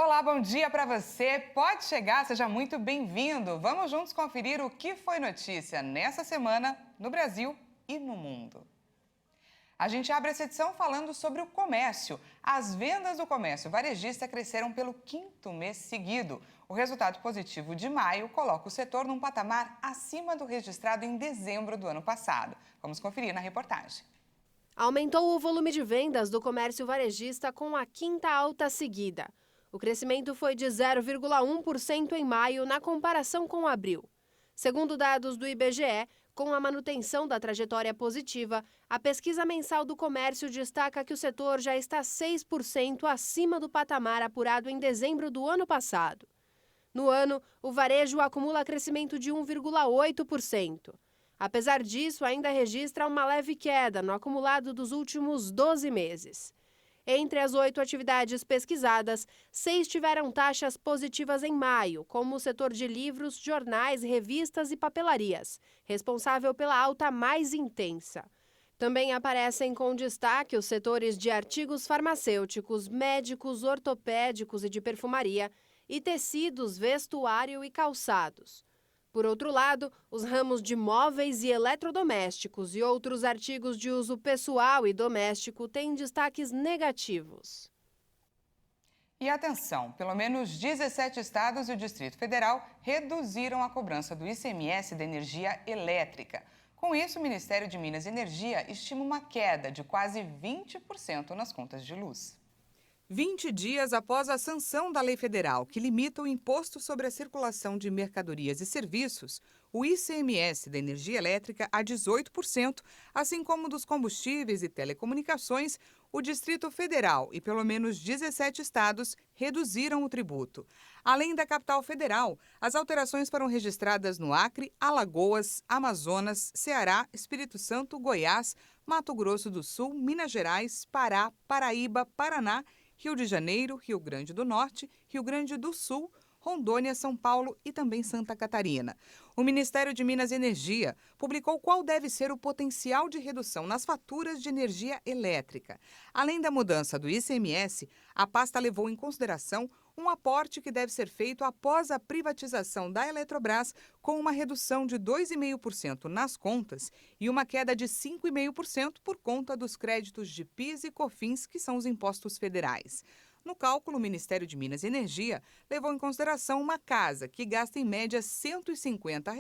Olá, bom dia para você. Pode chegar, seja muito bem-vindo. Vamos juntos conferir o que foi notícia nessa semana no Brasil e no mundo. A gente abre essa edição falando sobre o comércio. As vendas do comércio varejista cresceram pelo quinto mês seguido. O resultado positivo de maio coloca o setor num patamar acima do registrado em dezembro do ano passado. Vamos conferir na reportagem. Aumentou o volume de vendas do comércio varejista com a quinta alta seguida. O crescimento foi de 0,1% em maio na comparação com abril. Segundo dados do IBGE, com a manutenção da trajetória positiva, a pesquisa mensal do comércio destaca que o setor já está 6% acima do patamar apurado em dezembro do ano passado. No ano, o varejo acumula crescimento de 1,8%. Apesar disso, ainda registra uma leve queda no acumulado dos últimos 12 meses. Entre as 8 atividades pesquisadas, 6 tiveram taxas positivas em maio, como o setor de livros, jornais, revistas e papelarias, responsável pela alta mais intensa. Também aparecem com destaque os setores de artigos farmacêuticos, médicos, ortopédicos e de perfumaria, e tecidos, vestuário e calçados. Por outro lado, os ramos de móveis e eletrodomésticos e outros artigos de uso pessoal e doméstico têm destaques negativos. E atenção, pelo menos 17 estados e o Distrito Federal reduziram a cobrança do ICMS da energia elétrica. Com isso, o Ministério de Minas e Energia estima uma queda de quase 20% nas contas de luz. 20 dias após a sanção da lei federal que limita o imposto sobre a circulação de mercadorias e serviços, o ICMS da energia elétrica a 18%, assim como dos combustíveis e telecomunicações, o Distrito Federal e pelo menos 17 estados reduziram o tributo. Além da capital federal, as alterações foram registradas no Acre, Alagoas, Amazonas, Ceará, Espírito Santo, Goiás, Mato Grosso do Sul, Minas Gerais, Pará, Paraíba, Paraná, Rio de Janeiro, Rio Grande do Norte, Rio Grande do Sul, Rondônia, São Paulo e também Santa Catarina. O Ministério de Minas e Energia publicou qual deve ser o potencial de redução nas faturas de energia elétrica. Além da mudança do ICMS, a pasta levou em consideração um aporte que deve ser feito após a privatização da Eletrobras, com uma redução de 2,5% nas contas e uma queda de 5,5% por conta dos créditos de PIS e COFINS, que são os impostos federais. No cálculo, o Ministério de Minas e Energia levou em consideração uma casa que gasta em média R$ 150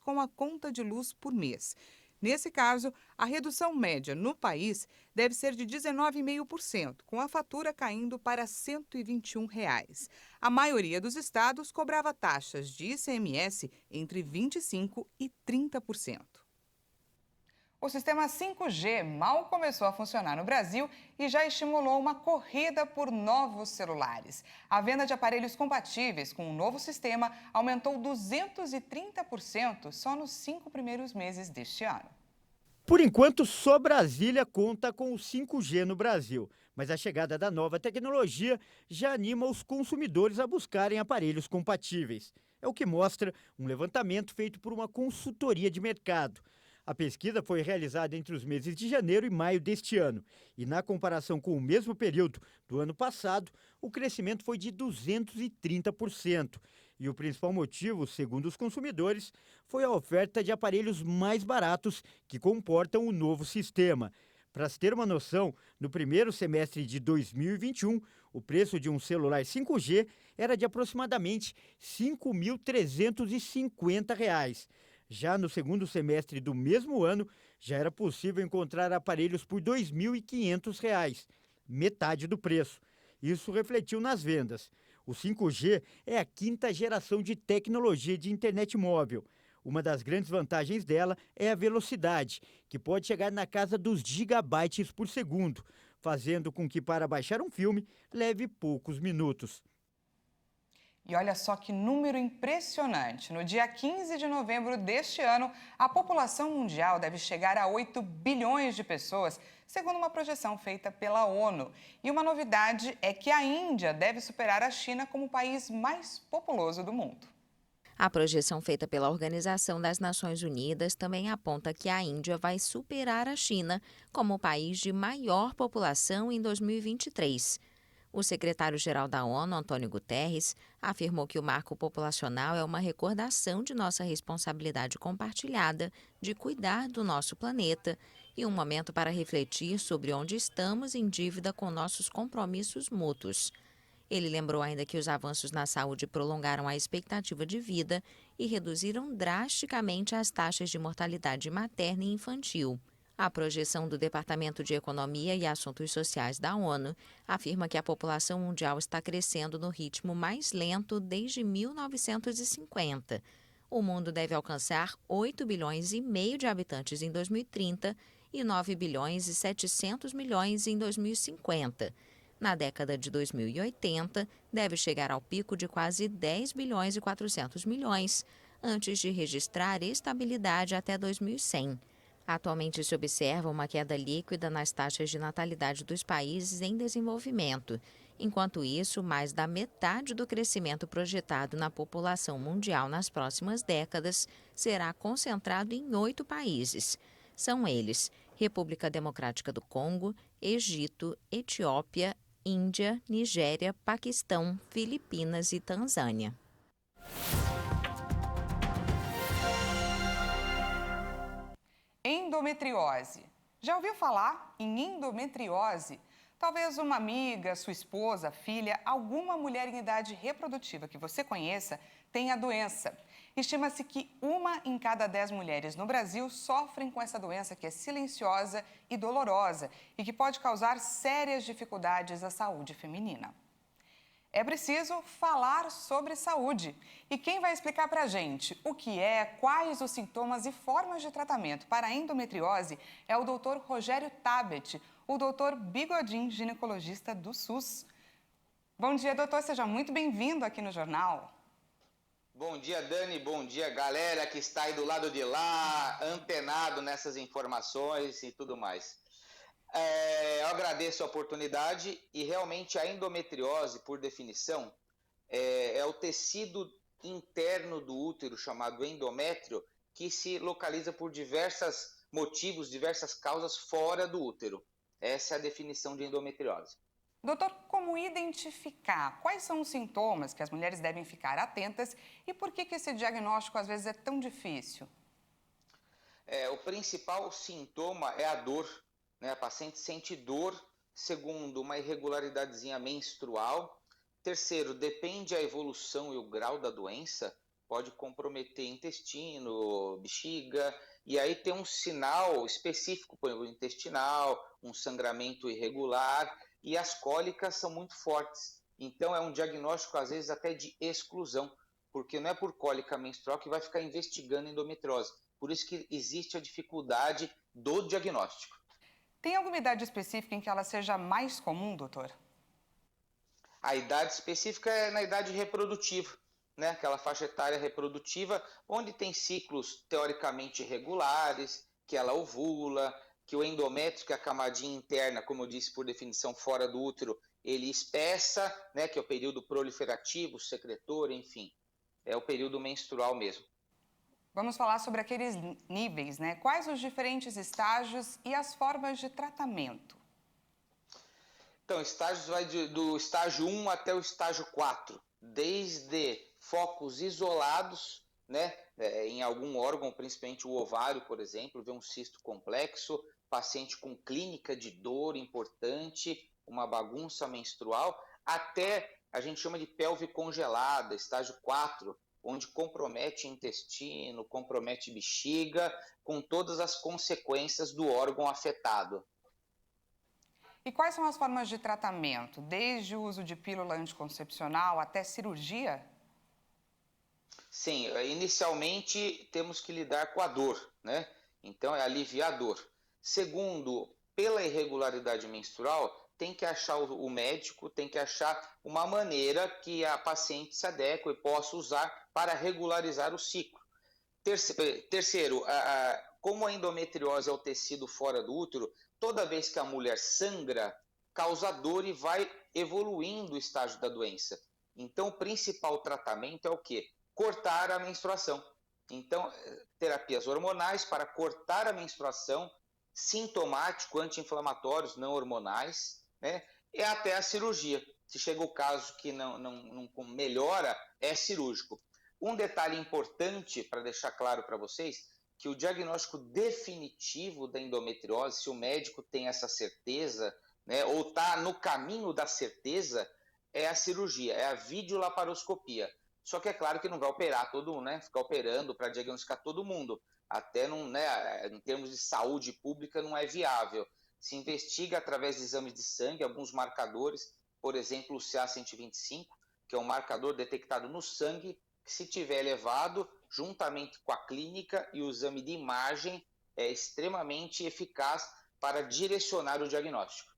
com a conta de luz por mês. Nesse caso, a redução média no país deve ser de 19,5%, com a fatura caindo para R$ 121. A maioria dos estados cobrava taxas de ICMS entre 25% e 30%. O sistema 5G mal começou a funcionar no Brasil e já estimulou uma corrida por novos celulares. A venda de aparelhos compatíveis com o novo sistema aumentou 230% só nos 5 primeiros meses deste ano. Por enquanto, só Brasília conta com o 5G no Brasil, mas a chegada da nova tecnologia já anima os consumidores a buscarem aparelhos compatíveis. É o que mostra um levantamento feito por uma consultoria de mercado. A pesquisa foi realizada entre os meses de janeiro e maio deste ano e, na comparação com o mesmo período do ano passado, o crescimento foi de 230%. E o principal motivo, segundo os consumidores, foi a oferta de aparelhos mais baratos que comportam o novo sistema. Para se ter uma noção, no primeiro semestre de 2021, o preço de um celular 5G era de aproximadamente R$ 5.350. Já no segundo semestre do mesmo ano, já era possível encontrar aparelhos por R$ 2.500, metade do preço. Isso refletiu nas vendas. O 5G é a quinta geração de tecnologia de internet móvel. Uma das grandes vantagens dela é a velocidade, que pode chegar na casa dos gigabytes por segundo, fazendo com que para baixar um filme leve poucos minutos. E olha só que número impressionante. No dia 15 de novembro deste ano, a população mundial deve chegar a 8 bilhões de pessoas, segundo uma projeção feita pela ONU. E uma novidade é que a Índia deve superar a China como o país mais populoso do mundo. A projeção feita pela Organização das Nações Unidas também aponta que a Índia vai superar a China como o país de maior população em 2023. O secretário-geral da ONU, Antônio Guterres, afirmou que o marco populacional é uma recordação de nossa responsabilidade compartilhada de cuidar do nosso planeta e um momento para refletir sobre onde estamos em dívida com nossos compromissos mútuos. Ele lembrou ainda que os avanços na saúde prolongaram a expectativa de vida e reduziram drasticamente as taxas de mortalidade materna e infantil. A projeção do Departamento de Economia e Assuntos Sociais da ONU afirma que a população mundial está crescendo no ritmo mais lento desde 1950. O mundo deve alcançar 8,5 bilhões de habitantes em 2030 e 9,7 bilhões em 2050. Na década de 2080, deve chegar ao pico de quase 10,4 bilhões, antes de registrar estabilidade até 2100. Atualmente se observa uma queda líquida nas taxas de natalidade dos países em desenvolvimento. Enquanto isso, mais da metade do crescimento projetado na população mundial nas próximas décadas será concentrado em 8 países. São eles: República Democrática do Congo, Egito, Etiópia, Índia, Nigéria, Paquistão, Filipinas e Tanzânia. Endometriose. Já ouviu falar em endometriose? Talvez uma amiga, sua esposa, filha, alguma mulher em idade reprodutiva que você conheça tenha a doença. Estima-se que 1 em cada 10 mulheres no Brasil sofrem com essa doença que é silenciosa e dolorosa e que pode causar sérias dificuldades à saúde feminina. É preciso falar sobre saúde. E quem vai explicar para a gente o que é, quais os sintomas e formas de tratamento para a endometriose é o Dr. Rogério Tabet, o Dr. Bigodin, ginecologista do SUS. Bom dia, doutor. Seja muito bem-vindo aqui no Jornal. Bom dia, Dani. Bom dia, galera que está aí do lado de lá, antenado nessas informações e tudo mais. Eu agradeço a oportunidade e realmente a endometriose, por definição, é o tecido interno do útero chamado endométrio que se localiza por diversos motivos, diversas causas fora do útero. Essa é a definição de endometriose. Doutor, como identificar? Quais são os sintomas que as mulheres devem ficar atentas e por que esse diagnóstico às vezes é tão difícil? O principal sintoma é a dor. A paciente sente dor, segundo, uma irregularidadezinha menstrual. Terceiro, depende a evolução e o grau da doença, pode comprometer intestino, bexiga, e aí tem um sinal específico, por exemplo, intestinal, um sangramento irregular, e as cólicas são muito fortes. Então é um diagnóstico, às vezes, até de exclusão, porque não é por cólica menstrual que vai ficar investigando endometriose. Por isso que existe a dificuldade do diagnóstico. Tem alguma idade específica em que ela seja mais comum, doutor? A idade específica é na idade reprodutiva, aquela faixa etária reprodutiva, onde tem ciclos teoricamente regulares, que ela ovula, que o endométrio, que é a camadinha interna, como eu disse, por definição fora do útero, ele espessa, que é o período proliferativo, secretor, enfim, é o período menstrual mesmo. Vamos falar sobre aqueles níveis, Quais os diferentes estágios e as formas de tratamento? Então, estágios vai do estágio 1 até o estágio 4, desde focos isolados, em algum órgão, principalmente o ovário, por exemplo, vê um cisto complexo, paciente com clínica de dor importante, uma bagunça menstrual, até a gente chama de pelve congelada, estágio 4, onde compromete intestino, compromete bexiga, com todas as consequências do órgão afetado. E quais são as formas de tratamento, desde o uso de pílula anticoncepcional até cirurgia? Sim, inicialmente temos que lidar com a dor, Então é aliviar a dor. Segundo, pela irregularidade menstrual, tem que achar o médico, tem que achar uma maneira que a paciente se adeque e possa usar para regularizar o ciclo. Terceiro, como a endometriose é o tecido fora do útero, toda vez que a mulher sangra, causa dor e vai evoluindo o estágio da doença. Então, o principal tratamento é o quê? Cortar a menstruação. Então, terapias hormonais para cortar a menstruação, sintomático, anti-inflamatórios, não hormonais, e até a cirurgia. Se chega o caso que não melhora, é cirúrgico. Um detalhe importante para deixar claro para vocês, que o diagnóstico definitivo da endometriose, se o médico tem essa certeza, né, ou está no caminho da certeza, é a cirurgia, é a videolaparoscopia. Só que é claro que não vai operar todo mundo, né? Ficar operando para diagnosticar todo mundo. Até não, né, em termos de saúde pública não é viável. Se investiga através de exames de sangue, alguns marcadores, por exemplo, o CA-125, que é um marcador detectado no sangue, que se tiver elevado, juntamente com a clínica e o exame de imagem, é extremamente eficaz para direcionar o diagnóstico.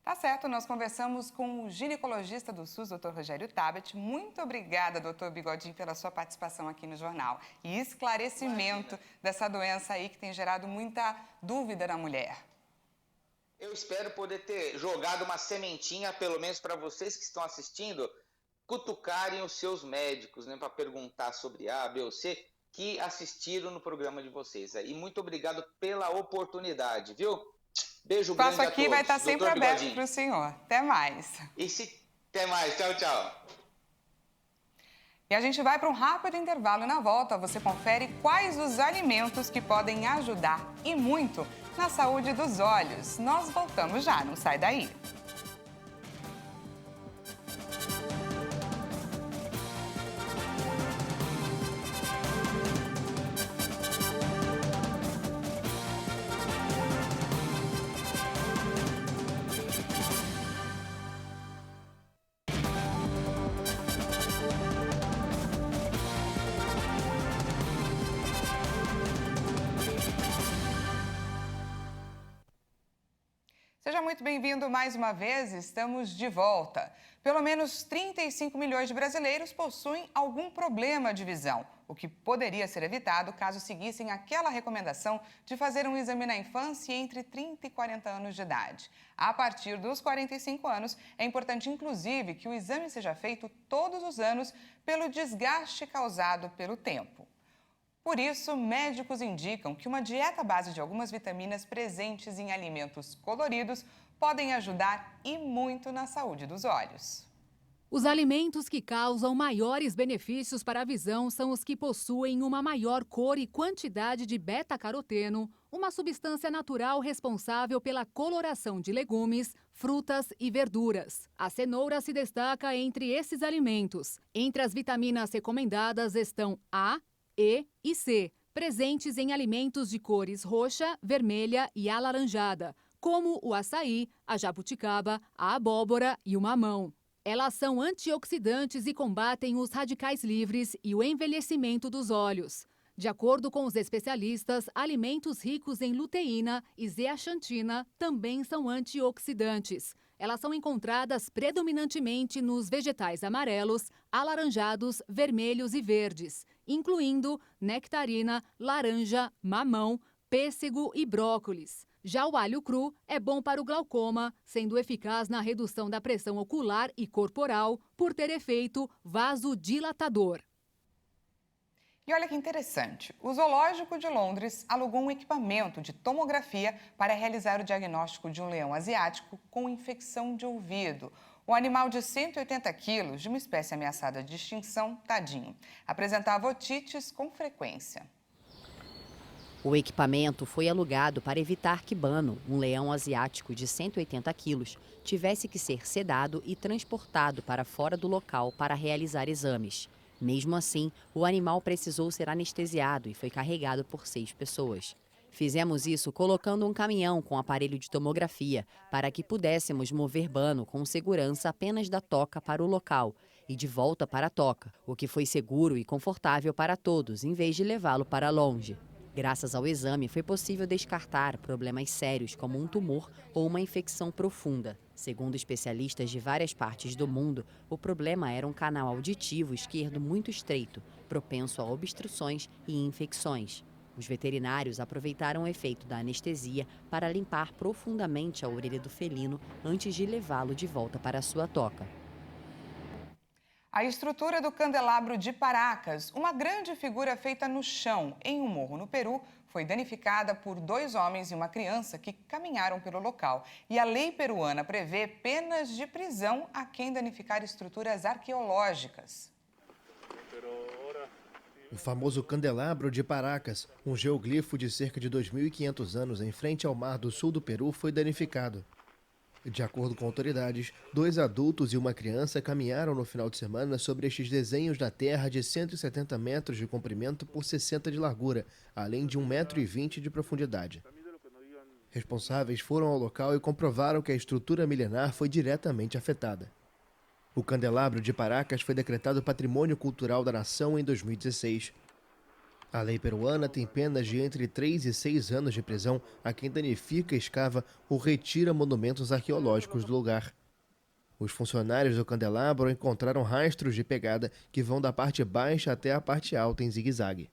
Tá certo, nós conversamos com o ginecologista do SUS, Dr. Rogério Tabet. Muito obrigada, doutor Bigodinho, pela sua participação aqui no jornal e esclarecimento dessa doença aí que tem gerado muita dúvida na mulher. Eu espero poder ter jogado uma sementinha, pelo menos para vocês que estão assistindo, cutucarem os seus médicos, né, para perguntar sobre A, B ou C, que assistiram no programa de vocês. E muito obrigado pela oportunidade, viu? Beijo grande a todos. O espaço aqui vai estar sempre aberto para o senhor. Até mais. Até mais. Tchau, tchau. E a gente vai para um rápido intervalo. Na volta, você confere quais os alimentos que podem ajudar e muito na saúde dos olhos. Nós voltamos já, não sai daí. Seja muito bem-vindo mais uma vez, estamos de volta. Pelo menos 35 milhões de brasileiros possuem algum problema de visão, o que poderia ser evitado caso seguissem aquela recomendação de fazer um exame na infância entre 30 e 40 anos de idade. A partir dos 45 anos, é importante inclusive que o exame seja feito todos os anos pelo desgaste causado pelo tempo. Por isso, médicos indicam que uma dieta à base de algumas vitaminas presentes em alimentos coloridos podem ajudar e muito na saúde dos olhos. Os alimentos que causam maiores benefícios para a visão são os que possuem uma maior cor e quantidade de beta-caroteno, uma substância natural responsável pela coloração de legumes, frutas e verduras. A cenoura se destaca entre esses alimentos. Entre as vitaminas recomendadas estão A, E e C, presentes em alimentos de cores roxa, vermelha e alaranjada, como o açaí, a jabuticaba, a abóbora e o mamão. Elas são antioxidantes e combatem os radicais livres e o envelhecimento dos olhos. De acordo com os especialistas, alimentos ricos em luteína e zeaxantina também são antioxidantes. Elas são encontradas predominantemente nos vegetais amarelos, alaranjados, vermelhos e verdes, incluindo nectarina, laranja, mamão, pêssego e brócolis. Já o alho cru é bom para o glaucoma, sendo eficaz na redução da pressão ocular e corporal por ter efeito vasodilatador. E olha que interessante, o Zoológico de Londres alugou um equipamento de tomografia para realizar o diagnóstico de um leão asiático com infecção de ouvido. O animal de 180 quilos, de uma espécie ameaçada de extinção, tadinho, apresentava otites com frequência. O equipamento foi alugado para evitar que Bano, um leão asiático de 180 quilos, tivesse que ser sedado e transportado para fora do local para realizar exames. Mesmo assim, o animal precisou ser anestesiado e foi carregado por 6 pessoas. Fizemos isso colocando um caminhão com aparelho de tomografia para que pudéssemos mover Bano com segurança apenas da toca para o local e de volta para a toca, o que foi seguro e confortável para todos, em vez de levá-lo para longe. Graças ao exame, foi possível descartar problemas sérios como um tumor ou uma infecção profunda. Segundo especialistas de várias partes do mundo, o problema era um canal auditivo esquerdo muito estreito, propenso a obstruções e infecções. Os veterinários aproveitaram o efeito da anestesia para limpar profundamente a orelha do felino antes de levá-lo de volta para a sua toca. A estrutura do candelabro de Paracas, uma grande figura feita no chão em um morro no Peru, foi danificada por 2 homens e uma criança que caminharam pelo local. E a lei peruana prevê penas de prisão a quem danificar estruturas arqueológicas. O famoso candelabro de Paracas, um geoglifo de cerca de 2.500 anos em frente ao mar do sul do Peru, foi danificado. De acordo com autoridades, 2 adultos e uma criança caminharam no final de semana sobre estes desenhos na terra de 170 metros de comprimento por 60 de largura, além de 1,20 m de profundidade. Responsáveis foram ao local e comprovaram que a estrutura milenar foi diretamente afetada. O candelabro de Paracas foi decretado Patrimônio Cultural da Nação em 2016. A lei peruana tem penas de entre 3 e 6 anos de prisão a quem danifica, escava ou retira monumentos arqueológicos do lugar. Os funcionários do candelabro encontraram rastros de pegada que vão da parte baixa até a parte alta em zigue-zague.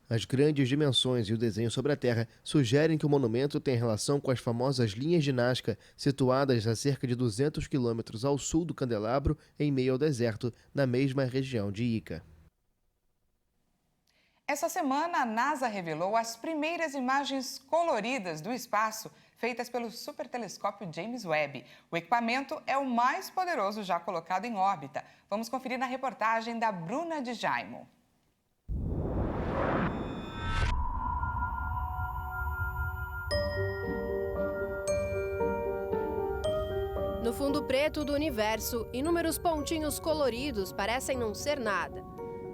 As grandes dimensões e o desenho sobre a terra sugerem que o monumento tem relação com as famosas linhas de Nazca, situadas a cerca de 200 quilômetros ao sul do candelabro, em meio ao deserto, na mesma região de Ica. Essa semana, a NASA revelou as primeiras imagens coloridas do espaço feitas pelo supertelescópio James Webb. O equipamento é o mais poderoso já colocado em órbita. Vamos conferir na reportagem da Bruna de Jaimo. No fundo preto do universo, inúmeros pontinhos coloridos parecem não ser nada,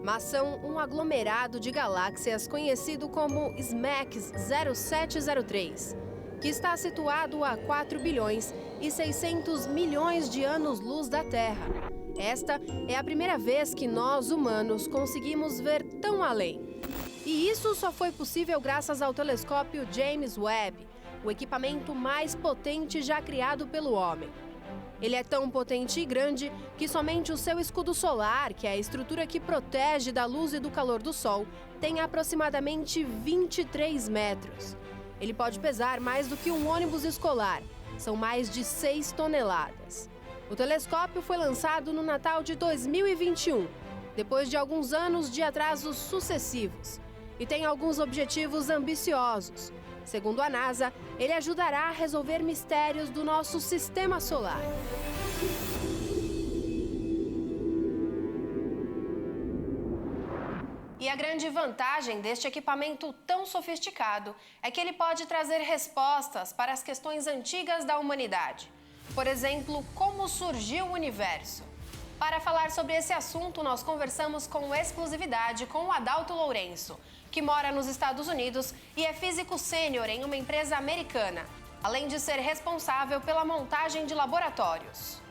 mas são um aglomerado de galáxias conhecido como SMACS 0703, que está situado a 4 bilhões e 600 milhões de anos-luz da Terra. Esta é a primeira vez que nós, humanos, conseguimos ver tão além. E isso só foi possível graças ao telescópio James Webb, o equipamento mais potente já criado pelo homem. Ele é tão potente e grande que somente o seu escudo solar, que é a estrutura que protege da luz e do calor do Sol, tem aproximadamente 23 metros. Ele pode pesar mais do que um ônibus escolar. São mais de 6 toneladas. O telescópio foi lançado no Natal de 2021, depois de alguns anos de atrasos sucessivos, e tem alguns objetivos ambiciosos. Segundo a NASA, ele ajudará a resolver mistérios do nosso sistema solar. E a grande vantagem deste equipamento tão sofisticado é que ele pode trazer respostas para as questões antigas da humanidade. Por exemplo, como surgiu o universo? Para falar sobre esse assunto, nós conversamos com exclusividade com o Adalto Lourenço, que mora nos Estados Unidos e é físico sênior em uma empresa americana, além de ser responsável pela montagem de laboratórios.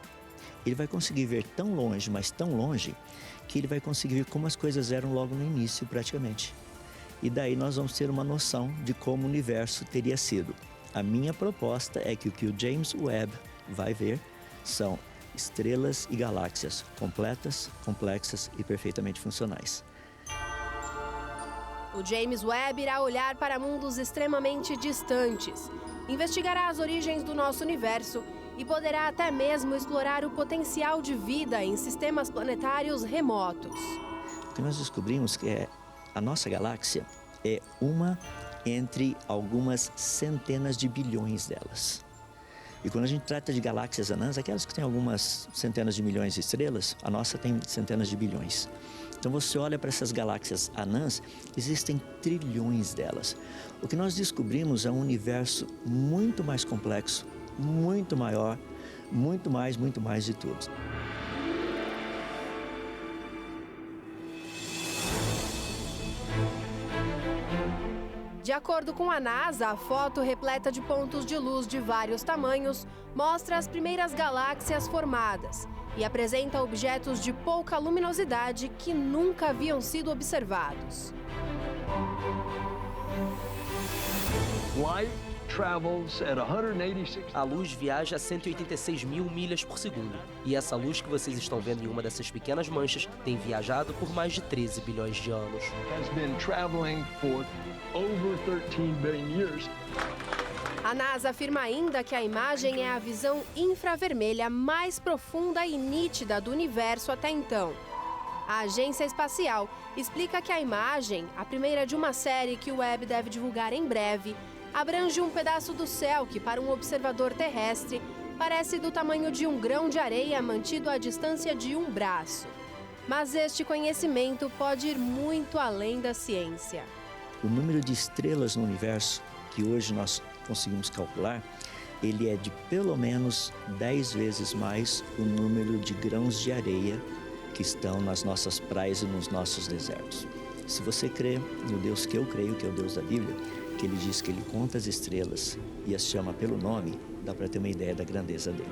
Ele vai conseguir ver tão longe, mas tão longe, que ele vai conseguir ver como as coisas eram logo no início, praticamente. E daí nós vamos ter uma noção de como o universo teria sido. A minha proposta é que o que o James Webb vai ver são estrelas e galáxias completas, complexas e perfeitamente funcionais. O James Webb irá olhar para mundos extremamente distantes, investigará as origens do nosso universo e poderá até mesmo explorar o potencial de vida em sistemas planetários remotos. O que nós descobrimos que a nossa galáxia é uma entre algumas centenas de bilhões delas. E quando a gente trata de galáxias anãs, aquelas que têm algumas centenas de milhões de estrelas, a nossa tem centenas de bilhões. Então você olha para essas galáxias anãs, existem trilhões delas. O que nós descobrimos é um universo muito mais complexo, muito maior, muito mais de tudo. De acordo com a NASA, a foto repleta de pontos de luz de vários tamanhos mostra as primeiras galáxias formadas e apresenta objetos de pouca luminosidade que nunca haviam sido observados. Why A luz viaja a 186 mil milhas por segundo. E essa luz que vocês estão vendo em uma dessas pequenas manchas tem viajado por mais de 13 bilhões de anos. A NASA afirma ainda que a imagem é a visão infravermelha mais profunda e nítida do universo até então. A agência espacial explica que a imagem, a primeira de uma série que o Webb deve divulgar em breve, abrange um pedaço do céu que, para um observador terrestre, parece do tamanho de um grão de areia mantido à distância de um braço. Mas este conhecimento pode ir muito além da ciência. O número de estrelas no universo, que hoje nós conseguimos calcular, ele é de pelo menos 10 vezes mais o número de grãos de areia que estão nas nossas praias e nos nossos desertos. Se você crê no Deus que eu creio, que é o Deus da Bíblia, que ele diz que ele conta as estrelas e as chama pelo nome, dá para ter uma ideia da grandeza dele.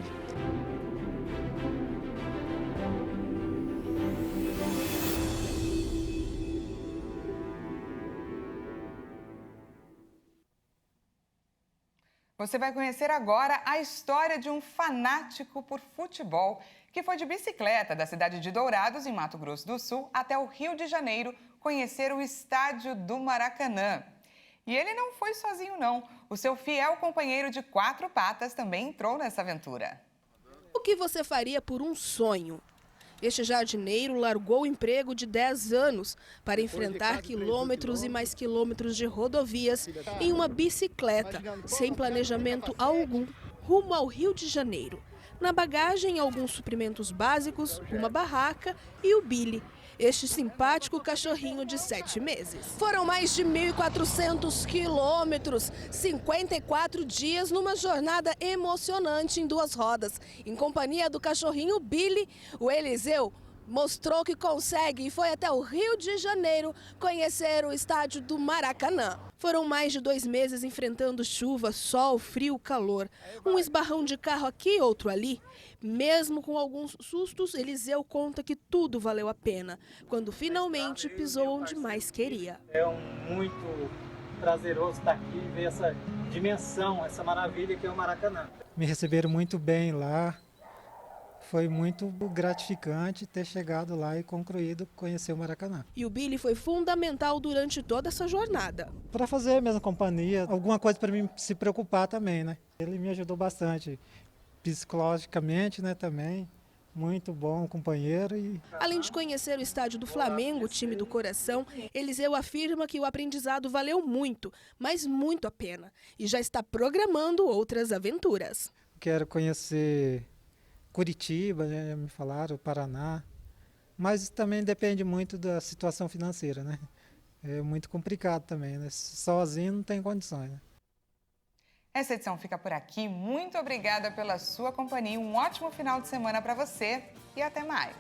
Você vai conhecer agora a história de um fanático por futebol que foi de bicicleta da cidade de Dourados, em Mato Grosso do Sul, até o Rio de Janeiro conhecer o estádio do Maracanã. E ele não foi sozinho, não. O seu fiel companheiro de 4 patas também entrou nessa aventura. O que você faria por um sonho? Este jardineiro largou o emprego de 10 anos para enfrentar quilômetros e mais quilômetros de rodovias em uma bicicleta, sem planejamento algum, rumo ao Rio de Janeiro. Na bagagem, alguns suprimentos básicos, uma barraca e o Billy, este simpático cachorrinho de 7 meses. Foram mais de 1.400 quilômetros, 54 dias numa jornada emocionante em 2 rodas. Em companhia do cachorrinho Billy, o Eliseu mostrou que consegue e foi até o Rio de Janeiro conhecer o estádio do Maracanã. Foram mais de 2 meses enfrentando chuva, sol, frio, calor. Um esbarrão de carro aqui, outro ali. Mesmo com alguns sustos, Eliseu conta que tudo valeu a pena, quando finalmente pisou onde mais queria. É muito prazeroso estar aqui e ver essa dimensão, essa maravilha que é o Maracanã. Me receberam muito bem lá. Foi muito gratificante ter chegado lá e concluído conhecer o Maracanã. E o Billy foi fundamental durante toda essa jornada. Para fazer a mesma companhia, alguma coisa para mim se preocupar também, né? Ele me ajudou bastante, psicologicamente, né, também. Muito bom companheiro. Além de conhecer o estádio do Flamengo, o time do coração, Eliseu afirma que o aprendizado valeu muito, mas muito a pena. E já está programando outras aventuras. Quero conhecer Curitiba, já me falaram, Paraná, mas também depende muito da situação financeira, né? É muito complicado também, né? Sozinho não tem condições, né? Essa edição fica por aqui. Muito obrigada pela sua companhia. Um ótimo final de semana para você e até mais.